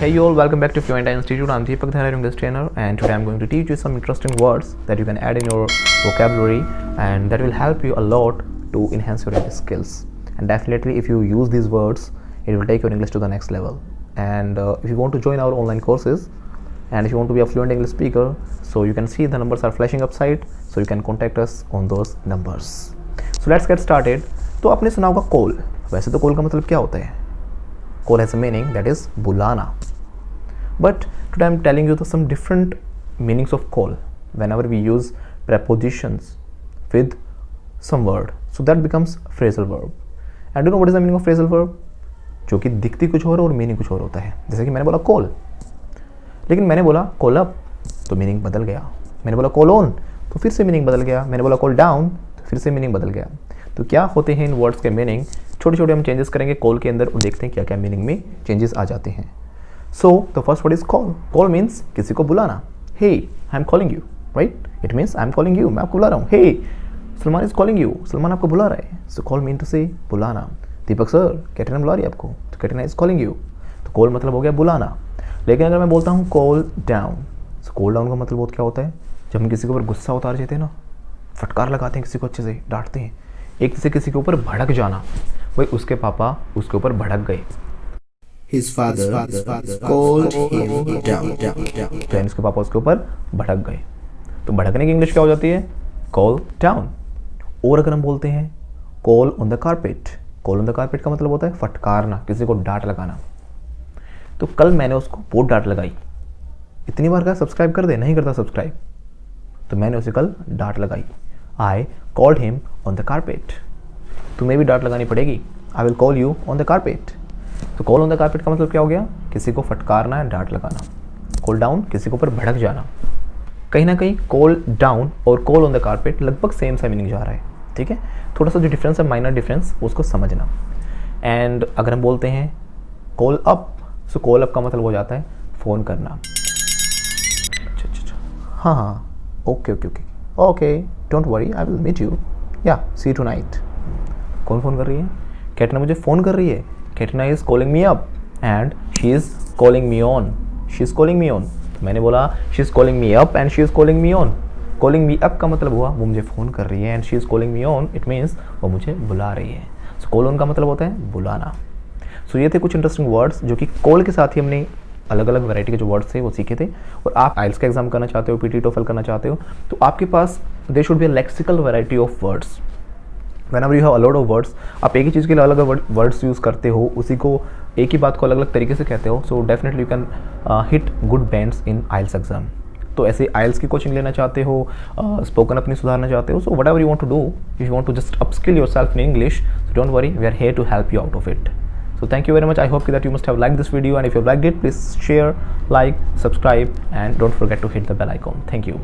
Hey you all, welcome back to Fluenta Institute. I'm Deepak, Dharra, English trainer, and today I'm going to teach you some interesting words that you can add in your vocabulary, and that will help you a lot to enhance your English skills. And definitely, if you use these words, it will take your English to the next level. And if you want to join our online courses, and if you want to be a fluent English speaker, so you can see the numbers are flashing upside, so you can contact us on those numbers. So let's get started. तो आपने सुना होगा call. वैसे तो call का मतलब क्या होता है? Call has a meaning that is bulana. But today I'm telling you some different meanings of call whenever we use prepositions with some word. So that becomes phrasal verb. And do you know what is the meaning of phrasal verb? जो कि दिखती कुछ और meaning कुछ और होता है. जैसे कि मैंने बोला कॉल, लेकिन मैंने बोला कॉल अप तो मीनिंग बदल गया. मैंने बोला कॉल ऑन तो फिर से मीनिंग बदल गया. मैंने बोला कॉल डाउन तो फिर से मीनिंग बदल गया. तो क्या होते हैं इन वर्ड्स के मीनिंग? छोटे छोटे हम चेंजेस करेंगे कॉल के अंदर और देखते हैं क्या क्या मीनिंग में चेंजेस आ जाते हैं. So the first word is call. Call means किसी को बुलाना. Hey I am calling you, right? It means I am calling you, मैं आपको बुला रहा हूँ. Hey Salman is calling you, Salman आपको बुला रहा है. सो कॉल मीन टू से बुलाना. दीपक सर कैटरीना बुला रही है आपको, तो कैटरीना इज कॉलिंग यू. तो कॉल मतलब हो गया बुलाना. लेकिन अगर मैं बोलता हूँ कॉल डाउन, सो कॉल डाउन का मतलब बहुत क्या होता है? जब हम किसी के ऊपर गुस्सा उतार देते हैं ना, फटकार लगाते हैं, किसी को अच्छे से डांटते हैं, एक से किसी के ऊपर भड़क जाना. वही उसके पापा उसके ऊपर भड़क गए. His father called him down. तो उसके पापा उसके ऊपर भड़क गए. तो भड़कने की इंग्लिश क्या हो जाती है? Call down. और अगर हम बोलते हैं call on the carpet, call on the carpet का मतलब होता है फटकारना, किसी को डांट लगाना. तो कल मैंने उसको बहुत डांट लगाई. इतनी बार कहा सब्सक्राइब कर दे, नहीं करता सब्सक्राइब, तो मैंने उसे कल डांट लगाई. I called him on the carpet. तुम्हें भी डांट लगानी पड़ेगी. I will call you on the carpet. तो कॉल ऑन द कारपेट का मतलब क्या हो गया? किसी को फटकारना है, डांट लगाना. कॉल डाउन किसी के ऊपर भड़क जाना. कहीं ना कहीं कॉल डाउन और कॉल ऑन द कारपेट लगभग सेम सा मीनिंग जा रहा है. ठीक है, थोड़ा सा जो डिफरेंस है, माइनर डिफरेंस, उसको समझना. एंड अगर हम बोलते हैं call up, so call up का मतलब हो जाता है फ़ोन करना. अच्छा, हाँ, okay, don't worry, I will meet you, या सी यू टुनाइट. कौन फ़ोन कर रही है? कैटरीना मुझे फ़ोन कर रही है. Katrina is calling me up and she is calling me on. She is calling me on. तो मैंने बोला she is calling me up and she is calling me on. Calling me up का मतलब हुआ वो मुझे फ़ोन कर रही है, and she is calling me on, it means वो मुझे बुला रही है. सो कॉल ऑन का मतलब होता है बुलाना. सो ये थे कुछ इंटरेस्टिंग वर्ड्स जो कि कॉल के साथ ही हमने अलग अलग वैरायटी के जो वर्ड्स थे वो सीखे थे. और आप आइल्स का एग्जाम करना चाहते हो, पीटी टोफल करना चाहते हो, तो आपके पास they should be a lexical variety of words. Whenever you have a lot of words, आप एक ही चीज़ के लिए अलग अलग वर्ड्स यूज़ करते हो, उसी को एक ही बात को अलग अलग तरीके से कहते हो. So definitely you can hit good bands in IELTS exam. तो ऐसे आइल्स की कोचिंग लेना चाहते हो, स्पोकन अपनी सुधारना चाहते हो, so whatever you want to do, if you want to just upskill yourself in English, so don't worry, we are here to help you out of it. So thank you very much. I hope that you must have liked this video, and if you have liked it, please share, like, subscribe, and don't forget to hit the bell icon. Thank you.